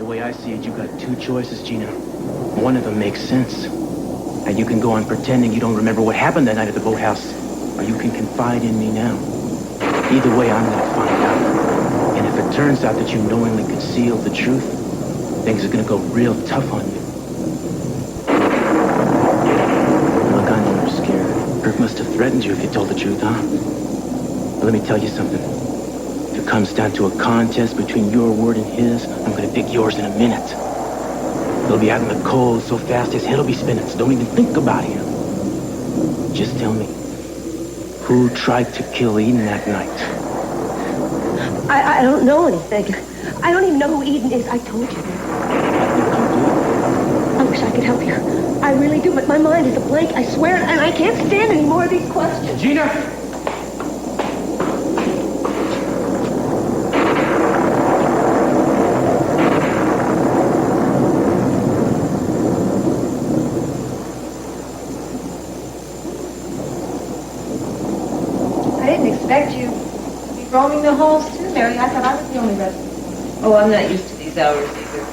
The way I see it, you got two choices, Gina. One of them makes sense. And you can go on pretending you don't remember what happened that night at the boathouse. Or you can confide in me now. Either way, I'm gonna find out. And if it turns out that you knowingly concealed the truth, things are gonna go real tough on you. Look, I know you're scared. Kirk must have threatened you if you told the truth, huh? But let me tell you something. If it comes down to a contest between your word and his, I'm gonna pick yours in a minute. He'll be out in the cold so fast his head'll be spinning, so don't even think about him. Just tell me, who tried to kill Eden that night? I don't know anything. I don't even know who Eden is. I told you that. I wish I could help you. I really do, but my mind is a blank, I swear, and I can't stand any more of these questions. Gina! I didn't expect you to be roaming the halls too, Mary. I thought I was the only resident. Oh, I'm not used to these hours either.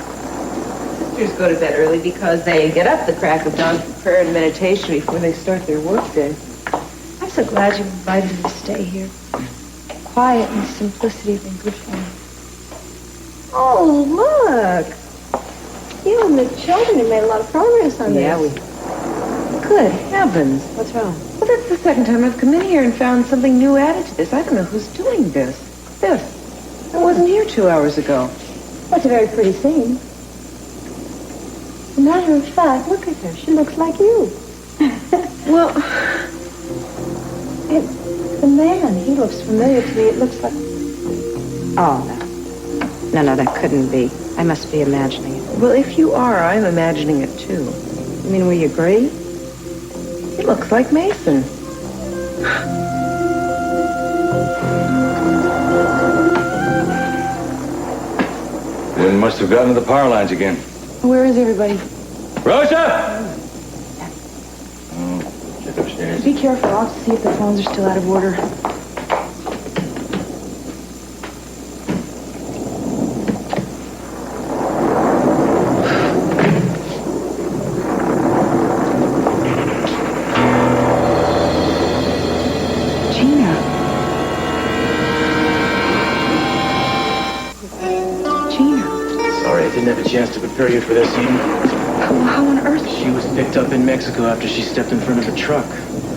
Sisters go to bed early because they get up the crack of dawn for prayer and meditation before they start their workday. I'm so glad you invited me to stay here. Quiet and simplicity have been good for me. Oh, look! You and the children have made a lot of progress on this. Yeah, we... Good heavens. What's wrong? Well, that's the second time I've come in here and found something new added to this. I don't know who's doing this. This. I wasn't here 2 hours ago. That's a very pretty scene. As a matter of fact, look at her. She looks like you. Well, It's the man. He looks familiar to me. It looks like... Oh, no. No, that couldn't be. I must be imagining it. well, if you are, I'm imagining it too. You mean we agree? He looks like Mason. They must have gotten to the power lines again. Where is everybody? Rosa! Oh, check upstairs. Be careful. I'll see if the phones are still out of order. Chance to prepare you for this scene. How on earth? She was picked up in Mexico after she stepped in front of a truck.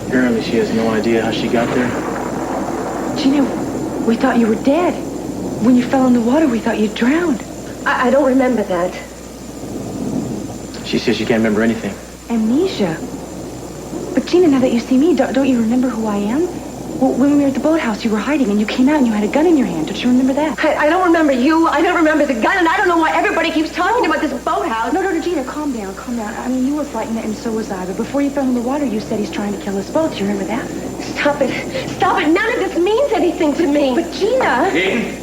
Apparently she has no idea how she got there. Gina, we thought you were dead. When you fell in the water, we thought you drowned. I don't remember that. She says she can't remember anything. Amnesia. But Gina, now that you see me, don't you remember who I am? Well, when we were at the boathouse, you were hiding, and you came out and you had a gun in your hand. Don't you remember that? I don't remember you. I don't remember the gun, and I don't know why everybody keeps talking about this boathouse. No, Gina, calm down, calm down. I mean, you were frightened, and so was I. But before you fell in the water, you said he's trying to kill us both. Do you remember that? Stop it. Stop it. None of this means anything to me. But Gina... Eden?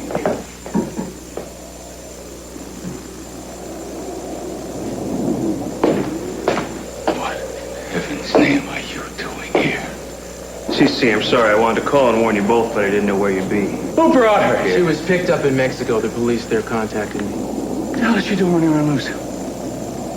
What in heaven's name are you doing here? CC, I'm sorry. I wanted to call and warn you both, but I didn't know where you'd be. Who brought her here? She was picked up in Mexico. The police there contacted me. What the hell is she doing running around loose?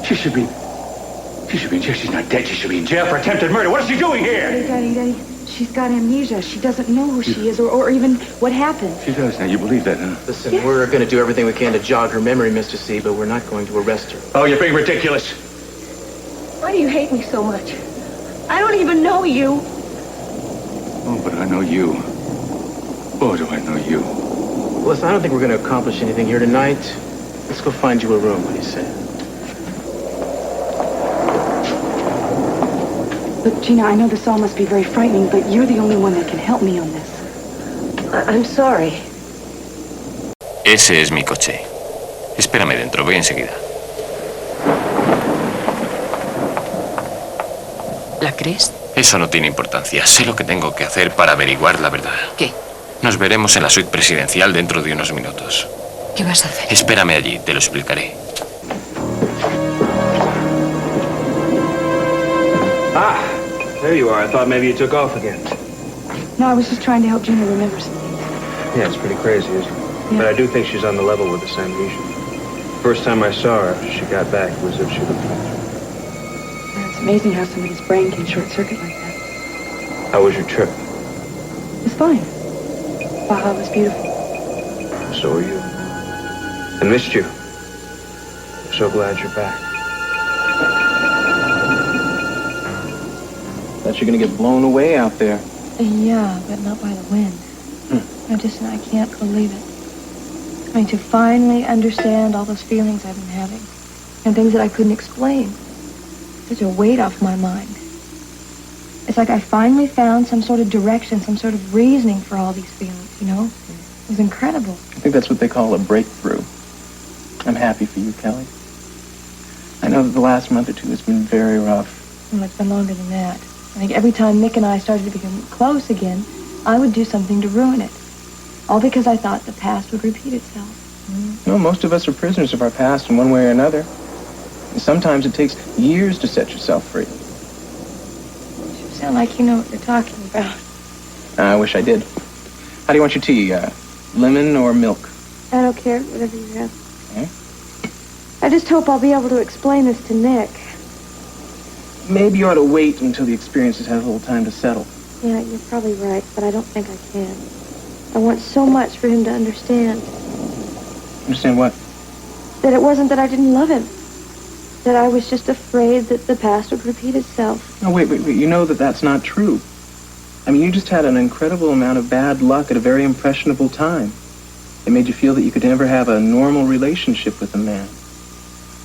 She should be in jail. She's not dead. She should be in jail for attempted murder. What is she doing here? Daddy, she's got amnesia. She doesn't know who she is or even what happened. She does now. You believe that, huh? Listen, we're going to do everything we can to jog her memory, Mr. C, but we're not going to arrest her. Oh, you're being ridiculous. Why do you hate me so much? I don't even know you. Oh, but I know you. Oh, do I know you. Listen, I don't think we're going to accomplish anything here tonight. Let's go find you a room, what do you say? Look, Gina, I know this all must be very frightening, but you're the only one that can help me on this. I'm sorry. Ese es mi coche. Espérame dentro, voy enseguida. ¿La crees? Eso no tiene importancia. Sé lo que tengo que hacer para averiguar la verdad. ¿Qué? Nos veremos en la suite presidencial dentro de unos minutos. ¿Qué vas a hacer? Espérame allí, te lo explicaré. Ah, there you are. I thought maybe you took off again. No, I was just trying to help Gina remember something. Yeah, it's pretty crazy, isn't it? Yeah. But I do think she's on the level with this amnesia. First time I saw her after she got back, it was as if she looked like her. It's amazing how somebody's brain can short-circuit like that. How was your trip? It's fine. Baja was beautiful. So are you. I missed you. I'm so glad you're back. Bet you're gonna get blown away out there. Yeah, but not by the wind. I can't believe it. I mean, to finally understand all those feelings I've been having and things that I couldn't explain. Such a weight off my mind. It's like I finally found some sort of direction, some sort of reasoning for all these feelings, you know? It was incredible. I think that's what they call a breakthrough. I'm happy for you, Kelly. I know that the last month or two has been very rough. Well, it's been longer than that. I think every time Nick and I started to become close again, I would do something to ruin it. All because I thought the past would repeat itself. No, most of us are prisoners of our past in one way or another. And sometimes it takes years to set yourself free. You sound like you know what you're talking about. I wish I did. How do you want your tea? Lemon or milk? I don't care, whatever you have. Okay. I just hope I'll be able to explain this to Nick. Maybe you ought to wait until the experience has had a little time to settle. Yeah, you're probably right, but I don't think I can. I want so much for him to understand. Understand what? That it wasn't that I didn't love him. That I was just afraid that the past would repeat itself. No, wait. You know that that's not true. I mean, you just had an incredible amount of bad luck at a very impressionable time. It made you feel that you could never have a normal relationship with a man.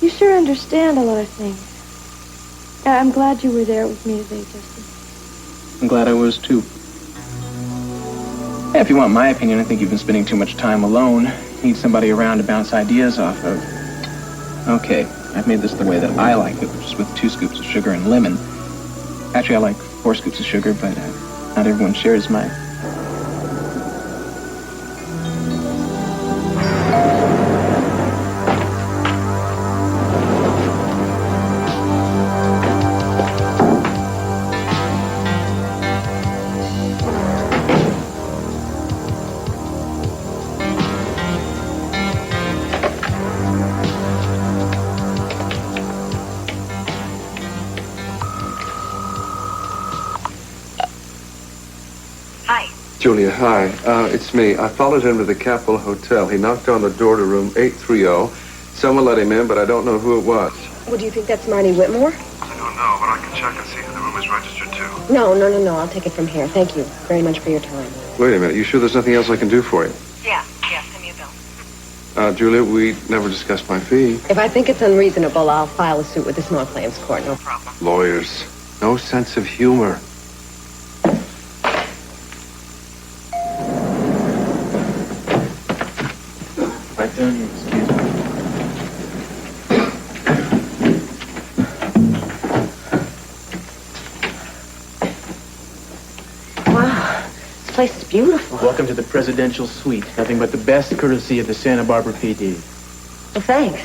You sure understand a lot of things. I'm glad you were there with me today, Justin. I'm glad I was, too. Yeah, if you want my opinion, I think you've been spending too much time alone. You need somebody around to bounce ideas off of. Okay, I've made this the way that I like it, which is with 2 scoops of sugar and lemon. Actually, I like 4 scoops of sugar, but not everyone shares mine. Julia, hi. It's me. I followed him to the Capitol Hotel. He knocked on the door to room 830. Someone let him in, but I don't know who it was. Well, do you think that's Marty Whitmore? I don't know, but I can check and see if the room is registered, too. No. I'll take it from here. Thank you very much for your time. Wait a minute. You sure there's nothing else I can do for you? Yeah. Send me a bill. Julia, we never discussed my fee. If I think it's unreasonable, I'll file a suit with this North Lambs court. No problem. Lawyers. No sense of humor. Right there, excuse me. Wow, this place is beautiful. Welcome to the presidential suite. Nothing but the best courtesy of the Santa Barbara PD. Well, thanks.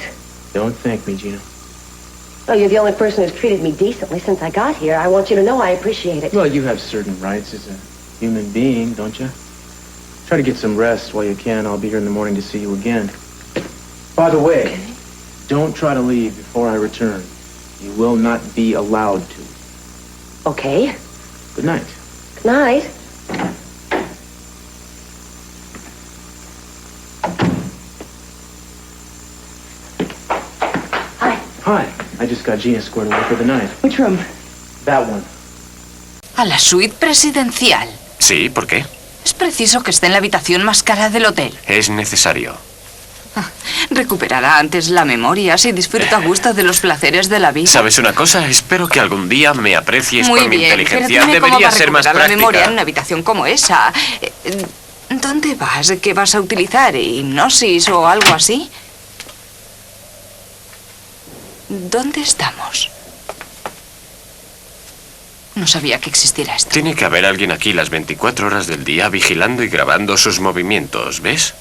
Don't thank me, Gina. Well, you're the only person who's treated me decently since I got here. I want you to know I appreciate it. Well, you have certain rights as a human being, don't you? Try to get some rest while you can. I'll be here in the morning to see you again. By the way, don't try to leave before I return. You will not be allowed to. Okay. Good night. Good night. Hi. I just got Gina squared away for the night. Which room? That one. A la suite presidencial. Sí, ¿por qué? Es preciso que esté en la habitación más cara del hotel. Es necesario. Recuperará antes la memoria si disfruta a gusto de los placeres de la vida. ¿Sabes una cosa? Espero que algún día me aprecies Muy por mi bien, inteligencia. pero dime cómo va Debería a ser más recuperar la memoria en práctica. una habitación como esa. ¿Dónde vas? ¿Qué vas a utilizar? ¿Hipnosis o algo así? ¿Dónde estamos? No sabía que existiera esto. Tiene que haber alguien aquí las 24 horas del día vigilando y grabando sus movimientos, ¿ves?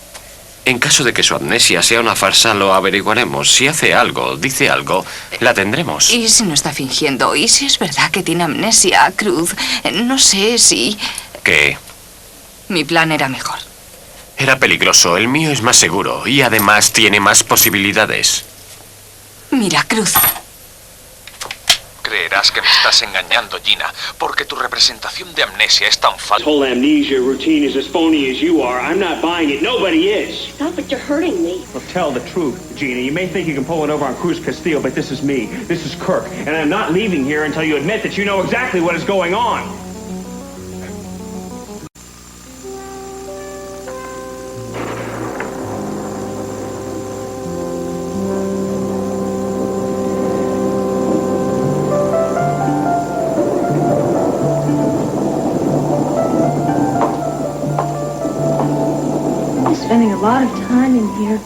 En caso de que su amnesia sea una farsa, lo averiguaremos. Si hace algo, dice algo, la tendremos. ¿Y si no está fingiendo? ¿Y si es verdad que tiene amnesia, Cruz? No sé si... ¿Qué? Mi plan era mejor. Era peligroso. El mío es más seguro y además tiene más posibilidades. Mira, Cruz. Creerás que me estás engañando, Gina, porque tu representación de amnesia es tan falsa. Whole amnesia routine is as phony as you are. I'm not buying it. Nobody is. Stop it, you're hurting me. Well, tell the truth, Gina. You may think you can pull it over on Cruz Castillo, but this is me. This is Kirk. And I'm not leaving here until you admit that you know exactly what is going on. Spending a lot of time in here.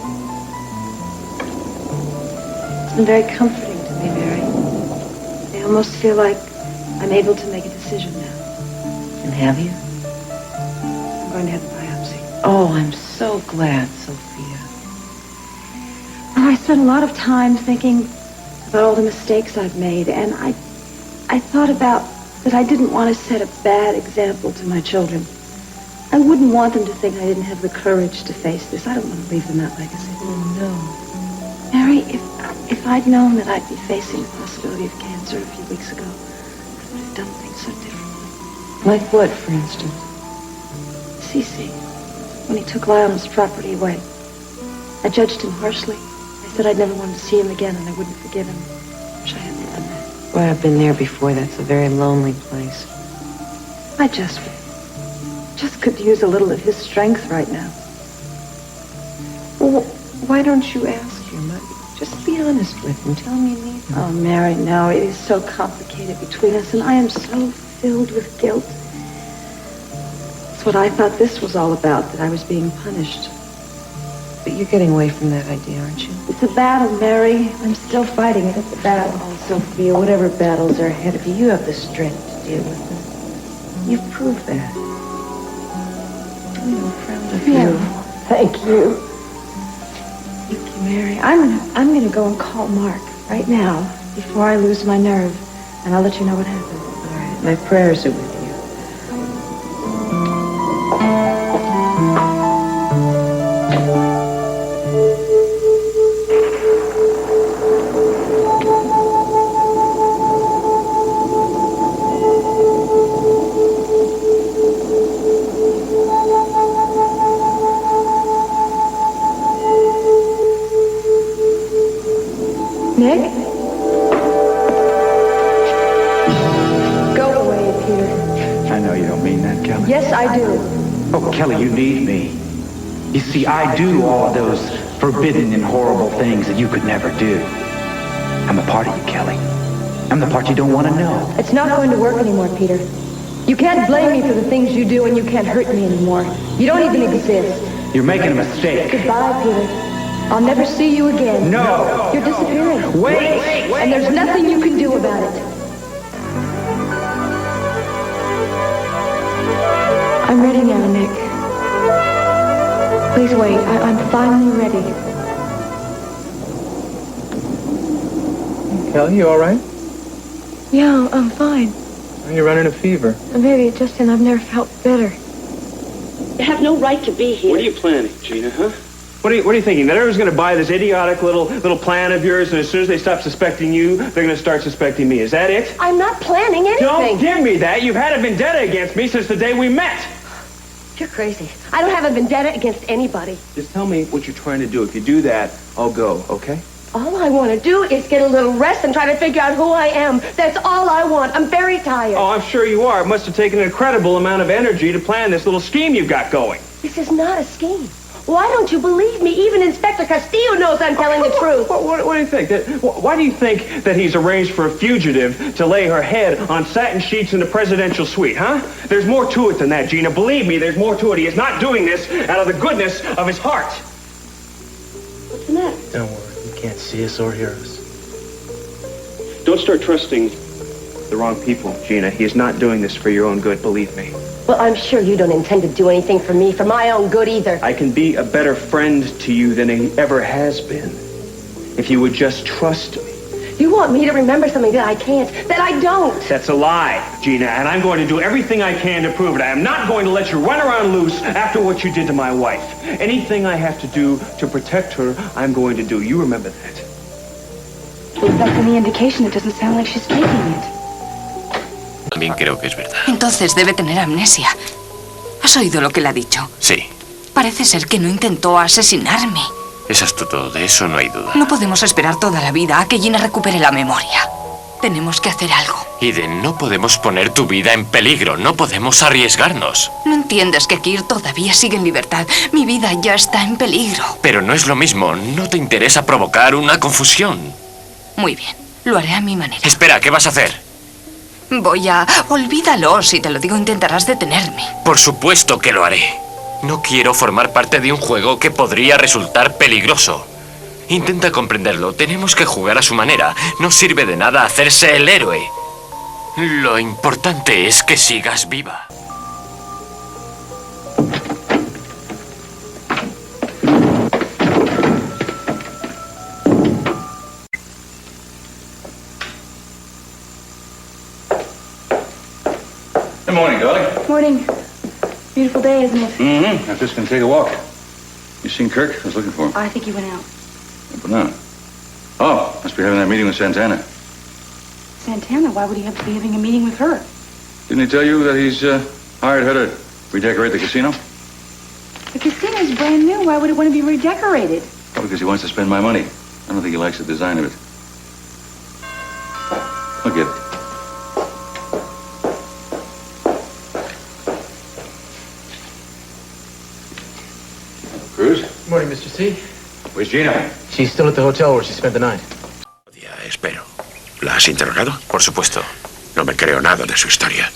It's been very comforting to me, Mary. I almost feel like I'm able to make a decision now. And have you? I'm going to have a biopsy. Oh, I'm so glad, Sophia. Oh, I spent a lot of time thinking about all the mistakes I've made, and I thought about that I didn't want to set a bad example to my children. I wouldn't want them to think I didn't have the courage to face this. I don't want to leave them that legacy. Oh, no. Mary, if I'd known that I'd be facing the possibility of cancer a few weeks ago, I would have done things so differently. Like what, for instance? Cece, when he took Lionel's property away, I judged him harshly. I said I'd never want to see him again and I wouldn't forgive him. Wish I hadn't done that. Well, I've been there before. That's a very lonely place. I just could use a little of his strength right now. Well, why don't you ask him? Just be honest with him. Tell him you need him. Oh, Mary, no. It is so complicated between us, and I am so filled with guilt. That's what I thought this was all about, that I was being punished. But you're getting away from that idea, aren't you? It's a battle, Mary. I'm still fighting it. It's a battle. Oh, Sophia, whatever battles are ahead of you, you have the strength to deal with them. You've proved that. I'm proud of you. Thank you. Thank you, Mary. I'm gonna go and call Mark right now before I lose my nerve, and I'll let you know what happens. All right. My prayers are with you. Nick? Go away, Peter. I know you don't mean that, Kelly. Yes, I do. Oh, Kelly, you need me. You see, I do all of those forbidden and horrible things that you could never do. I'm a part of you, Kelly. I'm the part you don't want to know. It's not going to work anymore, Peter. You can't blame me for the things you do, and you can't hurt me anymore. You don't even exist. You're making a mistake. Goodbye, Peter. I'll never see you again. No! You're disappearing. Wait! And there's nothing you can do about it. I'm ready now, Nick. Please wait. I'm finally ready. Kelly, you all right? Yeah, I'm fine. Are you running a fever? Maybe, Justin, I've never felt better. You have no right to be here. What are you planning, Gina, huh? What are you thinking? That everyone's going to buy this idiotic little plan of yours, and as soon as they stop suspecting you, they're going to start suspecting me. Is that it? I'm not planning anything. Don't give me that. You've had a vendetta against me since the day we met. You're crazy. I don't have a vendetta against anybody. Just tell me what you're trying to do. If you do that, I'll go, okay? All I want to do is get a little rest and try to figure out who I am. That's all I want. I'm very tired. Oh, I'm sure you are. It must have taken an incredible amount of energy to plan this little scheme you've got going. This is not a scheme. Why don't you believe me? Even Inspector Castillo knows I'm telling the truth. What do you think? Why do you think that he's arranged for a fugitive to lay her head on satin sheets in the presidential suite, huh? There's more to it than that, Gina. Believe me, there's more to it. He is not doing this out of the goodness of his heart. What's the matter? Don't worry. You can't see us or hear us. Don't start trusting the wrong people, Gina. He is not doing this for your own good, believe me. Well, I'm sure you don't intend to do anything for me, for my own good either. I can be a better friend to you than he ever has been. If you would just trust me. You want me to remember something that I can't, that I don't. That's a lie, Gina, and I'm going to do everything I can to prove it. I am not going to let you run around loose after what you did to my wife. Anything I have to do to protect her, I'm going to do. You remember that. Well, if that's any indication, it doesn't sound like she's taking it. También creo que es verdad. Entonces debe tener amnesia. ¿Has oído lo que le ha dicho? Sí. Parece ser que no intentó asesinarme. Es astuto, de eso no hay duda. No podemos esperar toda la vida a que Gina recupere la memoria. Tenemos que hacer algo. Eden, no podemos poner tu vida en peligro. No podemos arriesgarnos. ¿No entiendes que Kir todavía sigue en libertad? Mi vida ya está en peligro. Pero no es lo mismo. No te interesa provocar una confusión. Muy bien. Lo haré a mi manera. Espera, ¿qué vas a hacer? Voy a... Olvídalo. Si te lo digo, intentarás detenerme. Por supuesto que lo haré. No quiero formar parte de un juego que podría resultar peligroso. Intenta comprenderlo. Tenemos que jugar a su manera. No sirve de nada hacerse el héroe. Lo importante es que sigas viva. Good morning, darling. Morning. Beautiful day, isn't it? Mm-hmm. I'm just going to take a walk. You seen Kirk? I was looking for him. I think he went out. Banana. Oh, must be having that meeting with Santana. Santana? Why would he have to be having a meeting with her? Didn't he tell you that he's hired her to redecorate the casino? The casino's brand new. Why would it want to be redecorated? Well, because he wants to spend my money. I don't think he likes the design of it. Look at it. Cruz? Good morning, Mr. C. Where's Gina? She's still at the hotel where she spent the night. Espero. ¿La has interrogado? Por supuesto. No me creo nada de su historia.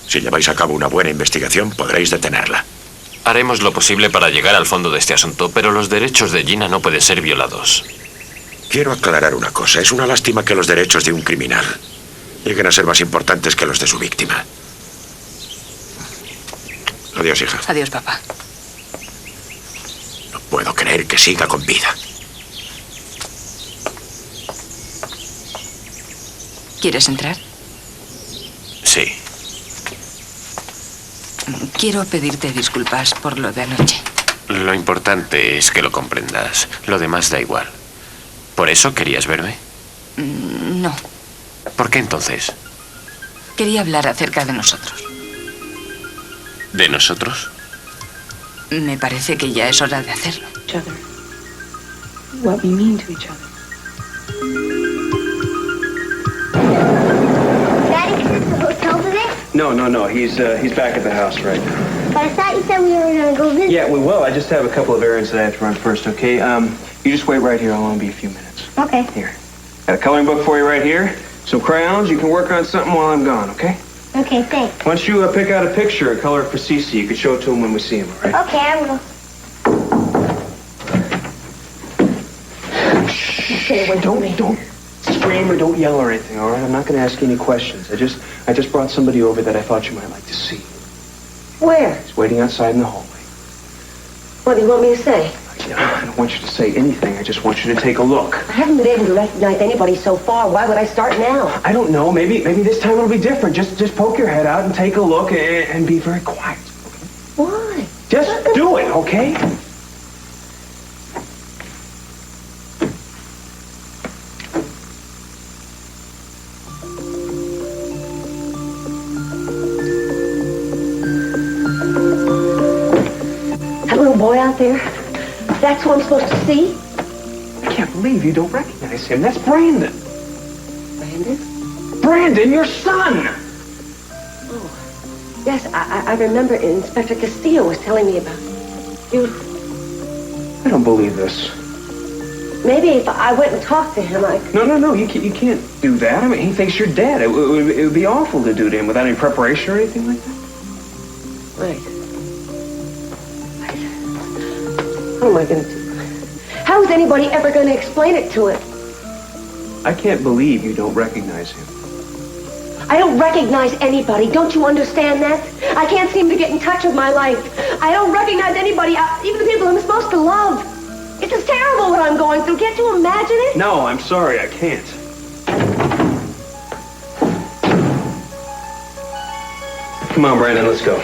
Si lleváis a cabo una buena investigación, podréis detenerla. Haremos lo posible para llegar al fondo de este asunto, pero los derechos de Gina no pueden ser violados. Quiero aclarar una cosa. Es una lástima que los derechos de un criminal lleguen a ser más importantes que los de su víctima. Adiós, hija. Adiós, papá. No puedo creer que siga con vida. ¿Quieres entrar? Sí. Quiero pedirte disculpas por lo de anoche. Lo importante es que lo comprendas. Lo demás da igual. ¿Por eso querías verme? No. ¿Por qué entonces? Quería hablar acerca de nosotros. ¿De nosotros? Me parece que ya es hora de hacerlo. Each other. What we mean to each other. Daddy, is this the hotel today? No. He's back at the house right now. But I thought you said we were going to go visit. Yeah, we will. I just have a couple of errands that I have to run first, okay? You just wait right here. I'll only be a few minutes. Okay. Here. Got a coloring book for you right here. Some crayons. You can work on something while I'm gone, okay? Okay, thanks. Once you pick out a picture and color it for Cece, you can show it to him when we see him, all right? Okay, I will. Stay away. Don't scream or don't yell or anything, all right? I'm not going to ask you any questions. I just brought somebody over that I thought you might like to see. Where? He's waiting outside in the hallway. What do you want me to say? I don't want you to say anything. I just want you to take a look. I haven't been able to recognize anybody so far. Why would I start now? I don't know. Maybe this time it'll be different. Just poke your head out and take a look and be very quiet. Okay? Why? Just do it, okay? That little boy out there? That's who I'm supposed to see? I can't believe you don't recognize him. That's Brandon. Brandon? Brandon, your son! Oh, yes, I remember Inspector Castillo was telling me about you. I don't believe this. Maybe if I went and talked to him, I... No, you can't do that. I mean, he thinks you're dead. It would be awful to do to him without any preparation or anything like that. Right. What am I going to do? How is anybody ever going to explain it to him? I can't believe you don't recognize him. I don't recognize anybody. Don't you understand that? I can't seem to get in touch with my life. I don't recognize anybody, even the people I'm supposed to love. It's just terrible what I'm going through. Can't you imagine it? No, I'm sorry, I can't. Come on, Brandon, let's go.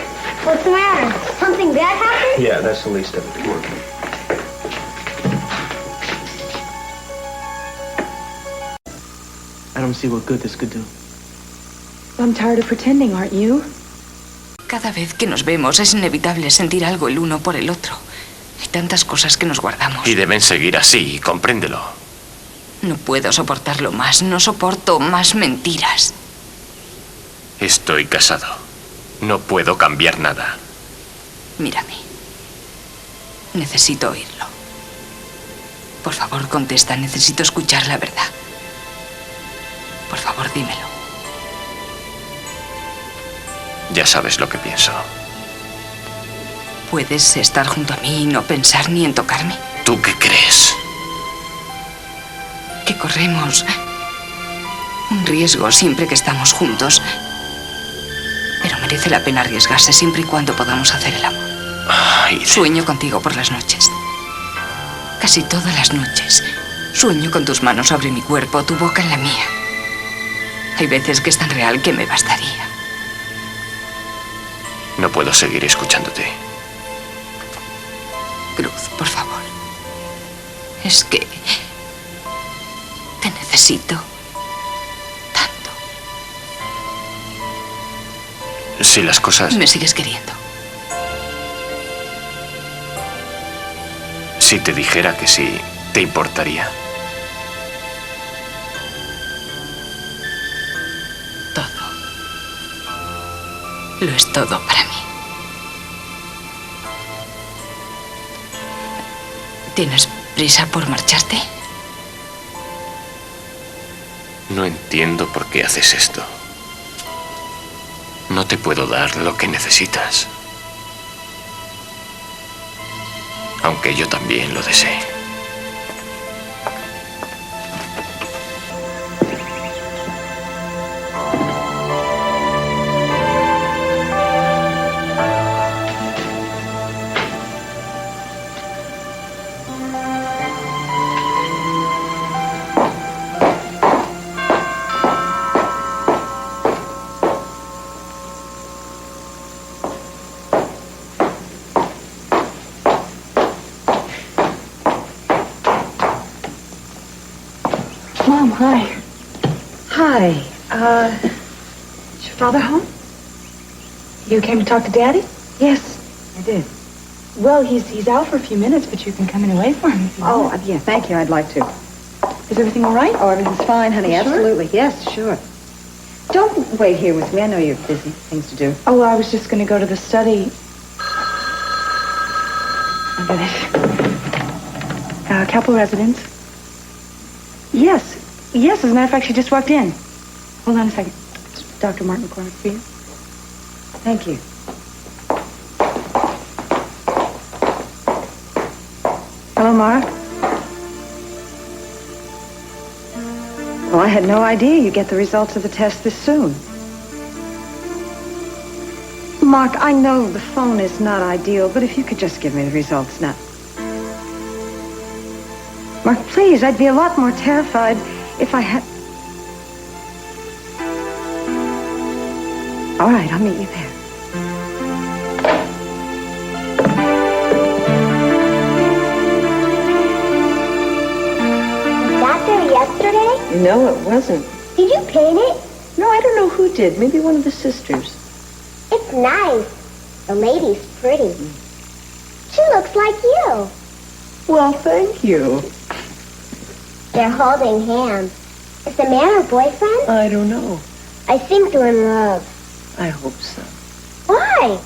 What's the matter? Something bad happened? Yeah, that's the least of it. Come on. I don't see what good this could do. I'm tired of pretending, aren't you? Cada vez que nos vemos es inevitable sentir algo el uno por el otro. Hay tantas cosas que nos guardamos. Y deben seguir así, compréndelo. No puedo soportarlo más. No soporto más mentiras. Estoy casado. No puedo cambiar nada. Mírame. Necesito oírlo. Por favor, contesta. Necesito escuchar la verdad. Por favor, dímelo. Ya sabes lo que pienso. ¿Puedes estar junto a mí y no pensar ni en tocarme? ¿Tú qué crees? Que corremos un riesgo siempre que estamos juntos. Pero merece la pena arriesgarse siempre y cuando podamos hacer el amor. Ay, Sueño contigo por las noches. Casi todas las noches. Sueño con tus manos sobre mi cuerpo, tu boca en la mía. Hay veces que es tan real que me bastaría. No puedo seguir escuchándote. Cruz, por favor. Es que te necesito tanto. Si las cosas... Me sigues queriendo. Si te dijera que sí, ¿te importaría? Todo. Lo es todo para mí. ¿Tienes prisa por marcharte? No entiendo por qué haces esto. No te puedo dar lo que necesitas. Aunque yo también lo desee. Mom, hi. Hi. Is your father home? You came to talk to Daddy? Yes, I did. Well, he's out for a few minutes, but you can come in and wait for him if you want. Oh, yeah, thank you. I'd like to. Is everything all right? Oh, everything's fine, honey. You sure? Absolutely. Yes, sure. Don't wait here with me. I know you're busy. Things to do. Oh, well, I was just going to go to the study. I got it. Capitol residence. Yes. Yes, as a matter of fact, she just walked in. Hold on a second. It's Dr. Martin McCormick for you. Thank you. Hello, Mara. Well, I had no idea you'd get the results of the test this soon. Mark, I know the phone is not ideal, but if you could just give me the results now. Mark, please, I'd be a lot more terrified if I had... All right, I'll meet you there. Was that there yesterday? No, it wasn't. Did you paint it? No, I don't know who did. Maybe one of the sisters. It's nice. The lady's pretty. She looks like you. Well, thank you. They're holding hands. Is the man her boyfriend? I don't know. I think they're in love. I hope so. Why?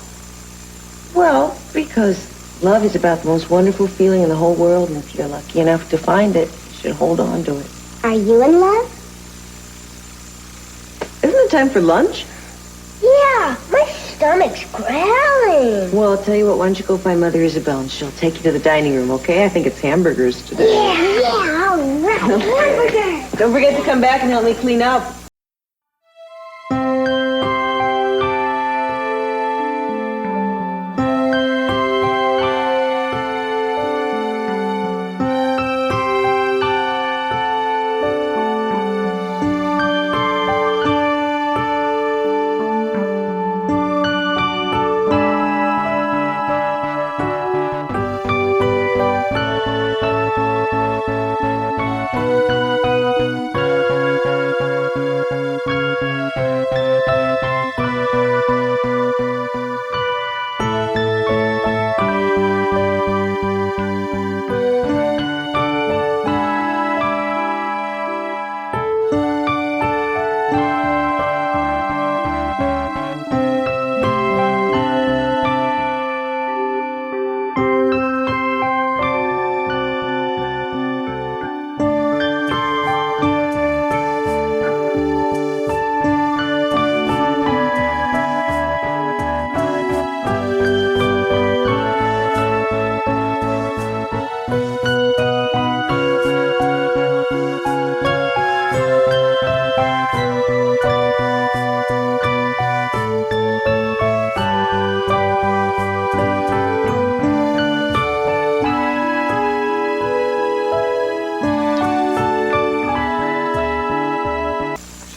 Well, because love is about the most wonderful feeling in the whole world, and if you're lucky enough to find it, you should hold on to it. Are you in love? Isn't it time for lunch? Yeah, my stomach's growling. Well, I'll tell you what, why don't you go find Mother Isabel, and she'll take you to the dining room, okay? I think it's hamburgers today. Yeah, all right. Hamburger. Don't forget to come back and help me clean up.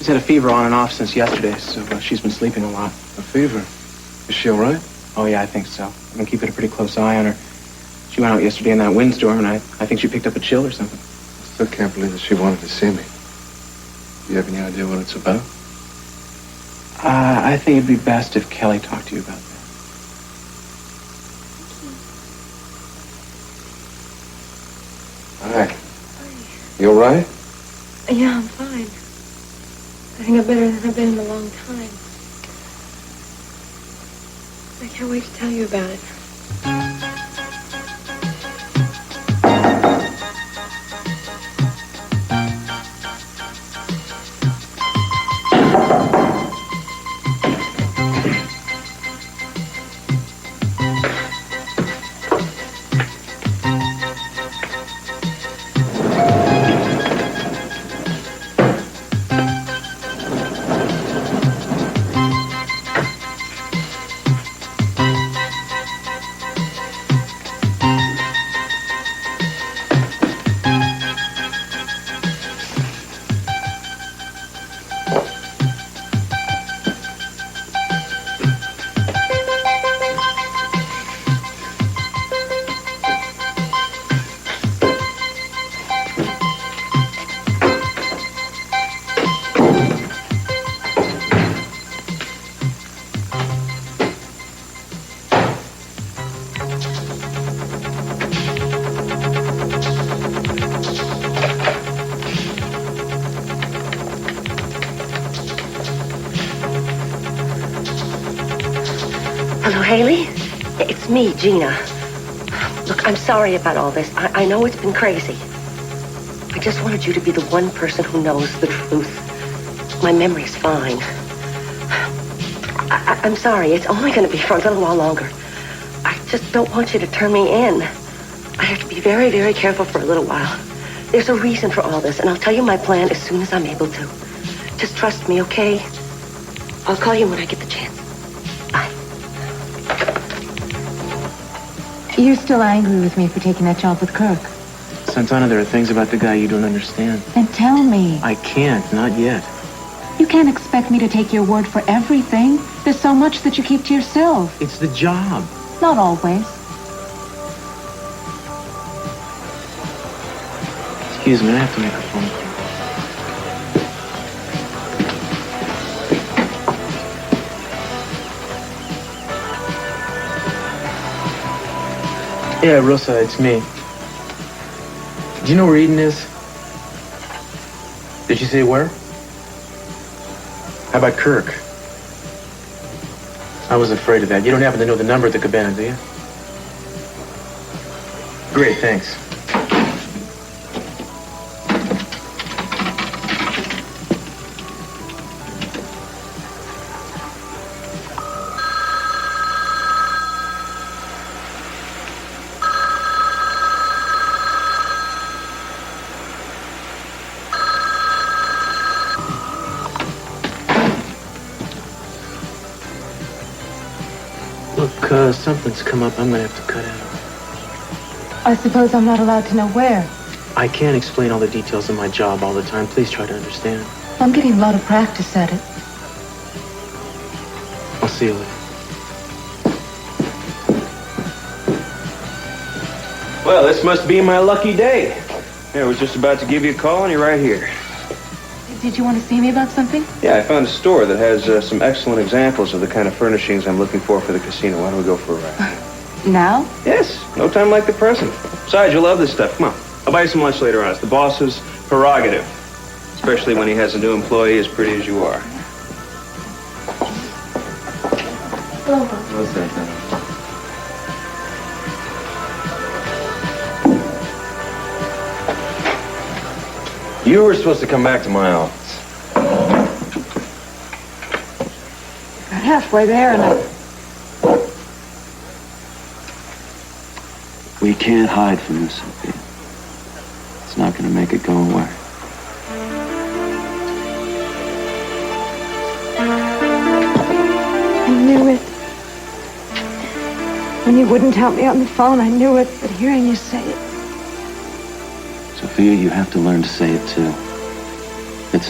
She's had a fever on and off since yesterday, so she's been sleeping a lot. A fever? Is she all right? Oh, yeah, I think so. I've been keeping a pretty close eye on her. She went out yesterday in that windstorm, and I think she picked up a chill or something. I still can't believe that she wanted to see me. Do you have any idea what it's about? I think it'd be best if Kelly talked to you about that. Hi. You all right? Yeah, I'm fine. I think I'm better than I've been in a long time. I can't wait to tell you about it. Hello, Haley? It's me, Gina. Look, I'm sorry about all this. I know it's been crazy. I just wanted you to be the one person who knows the truth. My memory's fine. I'm sorry. It's only going to be for a little while longer. I just don't want you to turn me in. I have to be very, very careful for a little while. There's a reason for all this, and I'll tell you my plan as soon as I'm able to. Just trust me, okay? I'll call you when I get the chance. You're still angry with me for taking that job with Kirk. Santana, there are things about the guy you don't understand. Then tell me. I can't, not yet. You can't expect me to take your word for everything. There's so much that you keep to yourself. It's the job. Not always. Excuse me, I have to make a phone call. Yeah, Rosa, it's me. Do you know where Eden is? Did she say where? How about Kirk? I was afraid of that. You don't happen to know the number at the cabana, do you? Great, thanks. Look, something's come up. I'm gonna have to cut out. I suppose I'm not allowed to know where. I can't explain all the details of my job all the time. Please try to understand. I'm getting a lot of practice at it. I'll see you later. Well, this must be my lucky day. I was just about to give you a call, and you're right here. Did you want to see me about something? Yeah, I found a store that has some excellent examples of the kind of furnishings I'm looking for the casino. Why don't we go for a ride? Now? Yes, no time like the present. Besides, you'll love this stuff. Come on, I'll buy you some lunch later on. It's the boss's prerogative, especially when he has a new employee as pretty as you are. Hello. What's that then? You were supposed to come back to my office. Got halfway there and We can't hide from this, Sophia. It's not going to make it go away. I knew it. When you wouldn't help me on the phone, I knew it. But hearing you say it, Sophia, you have to learn to say it too. It's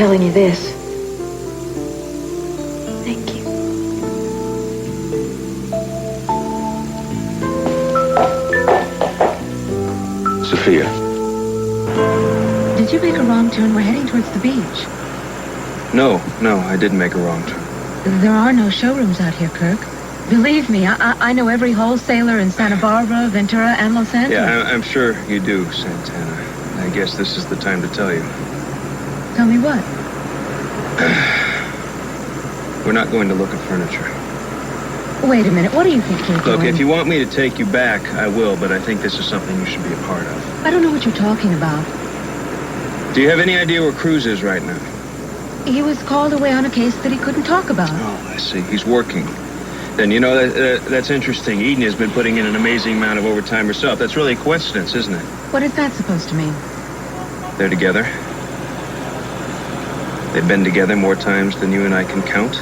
telling you this. Thank you. Sophia. Did you make a wrong turn? We're heading towards the beach. No, I didn't make a wrong turn. There are no showrooms out here, Kirk. Believe me, I know every wholesaler in Santa Barbara, Ventura, and Los Angeles. Yeah, I'm sure you do, Santana. I guess this is the time to tell you. Tell me what? We're not going to look at furniture. Wait a minute, what do you think you're doing? Look, if you want me to take you back, I will, but I think this is something you should be a part of. I don't know what you're talking about. Do you have any idea where Cruz is right now? He was called away on a case that he couldn't talk about. Oh, I see. He's working. Then, you know, that's interesting. Eden has been putting in an amazing amount of overtime herself. That's really a coincidence, isn't it? What is that supposed to mean? They're together. They've been together more times than you and I can count.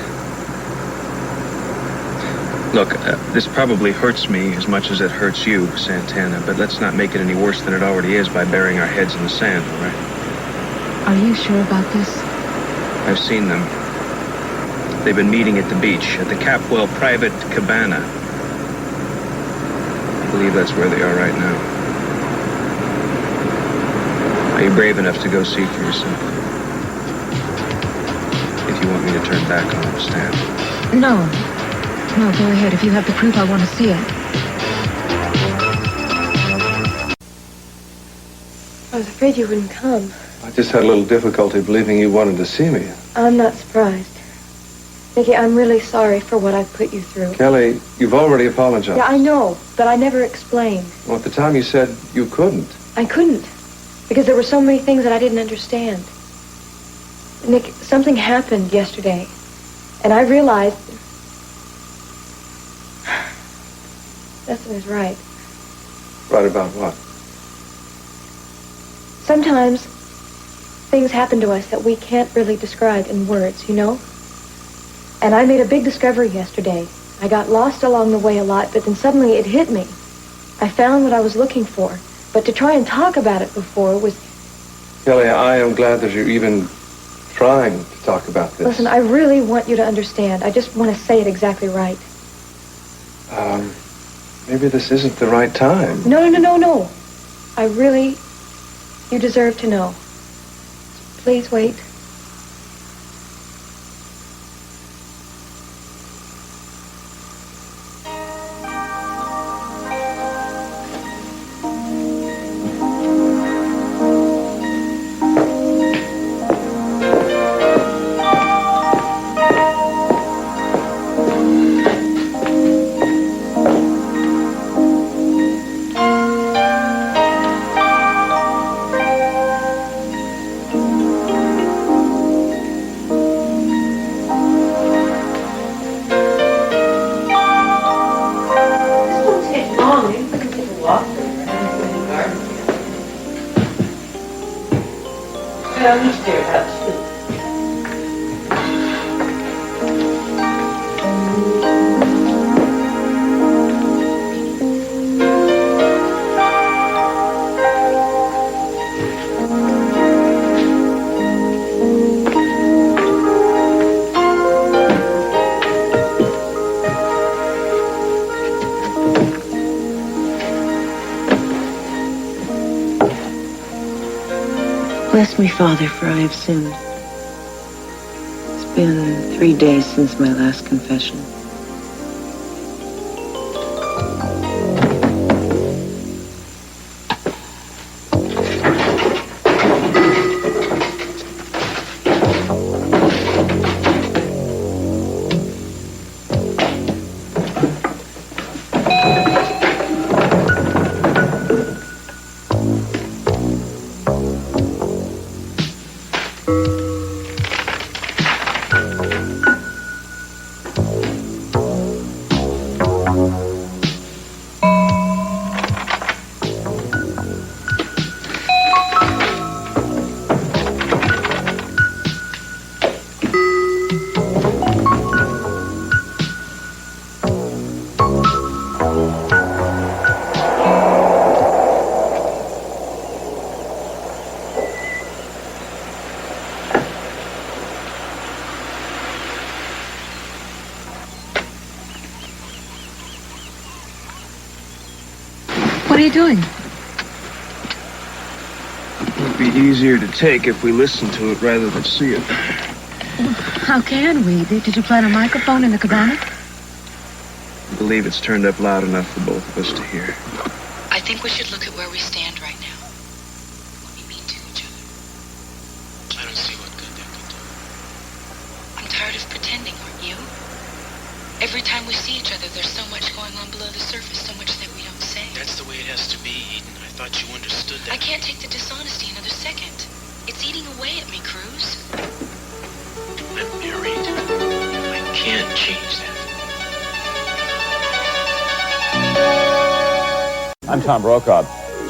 Look, this probably hurts me as much as it hurts you, Santana, but let's not make it any worse than it already is by burying our heads in the sand, all right? Are you sure about this? I've seen them. They've been meeting at the beach, at the Capwell private cabana. I believe that's where they are right now. Are you brave enough to go see for yourself? If you want me to turn back, I'll understand. No, go ahead. If you have the proof, I want to see it. I was afraid you wouldn't come. I just had a little difficulty believing you wanted to see me. I'm not surprised. Nicky, I'm really sorry for what I've put you through. Kelly, you've already apologized. Yeah, I know, but I never explained. Well, at the time you said you couldn't. I couldn't, because there were so many things that I didn't understand. Nick, something happened yesterday, and I realized Dustin is right. Right about what? Sometimes things happen to us that we can't really describe in words, you know? And I made a big discovery yesterday. I got lost along the way a lot, but then suddenly it hit me. I found what I was looking for, but to try and talk about it before was... Kelly, I am glad that you're even trying to talk about this. Listen, I really want you to understand. I just want to say it exactly right. Maybe this isn't the right time. No. I really... You deserve to know. Please wait. Bless me, Father, for I have sinned. It's been 3 days since my last confession. What are you doing? It would be easier to take if we listened to it rather than see it. How can we? Did you plant a microphone in the cabana? I believe it's turned up loud enough for both of us to hear. I think we should look at where we stand right now. What we mean to each other. I don't see what good that could do. I'm tired of pretending, aren't you? Every time we see each other, there's so much going on below the surface, so much that we don't say. That's the way it has to be, Eden. I thought you understood that. I can't take the dishonesty another second. It's eating away at me, Cruz. I'm married. I can't change that. I'm Tom Brokaw.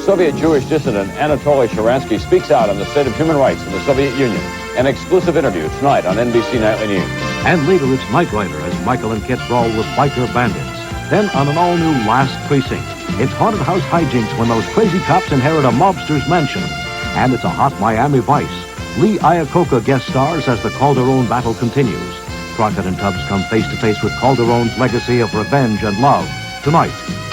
Soviet Jewish dissident Anatoly Sharansky speaks out on the state of human rights in the Soviet Union. An exclusive interview tonight on NBC Nightly News. And later it's Knight Rider as Michael and Kit brawl with biker bandits. Then on an all-new Last Precinct, it's haunted house hijinks when those crazy cops inherit a mobster's mansion. And it's a hot Miami Vice. Lee Iacocca guest stars as the Calderon battle continues. Crockett and Tubbs come face-to-face with Calderon's legacy of revenge and love tonight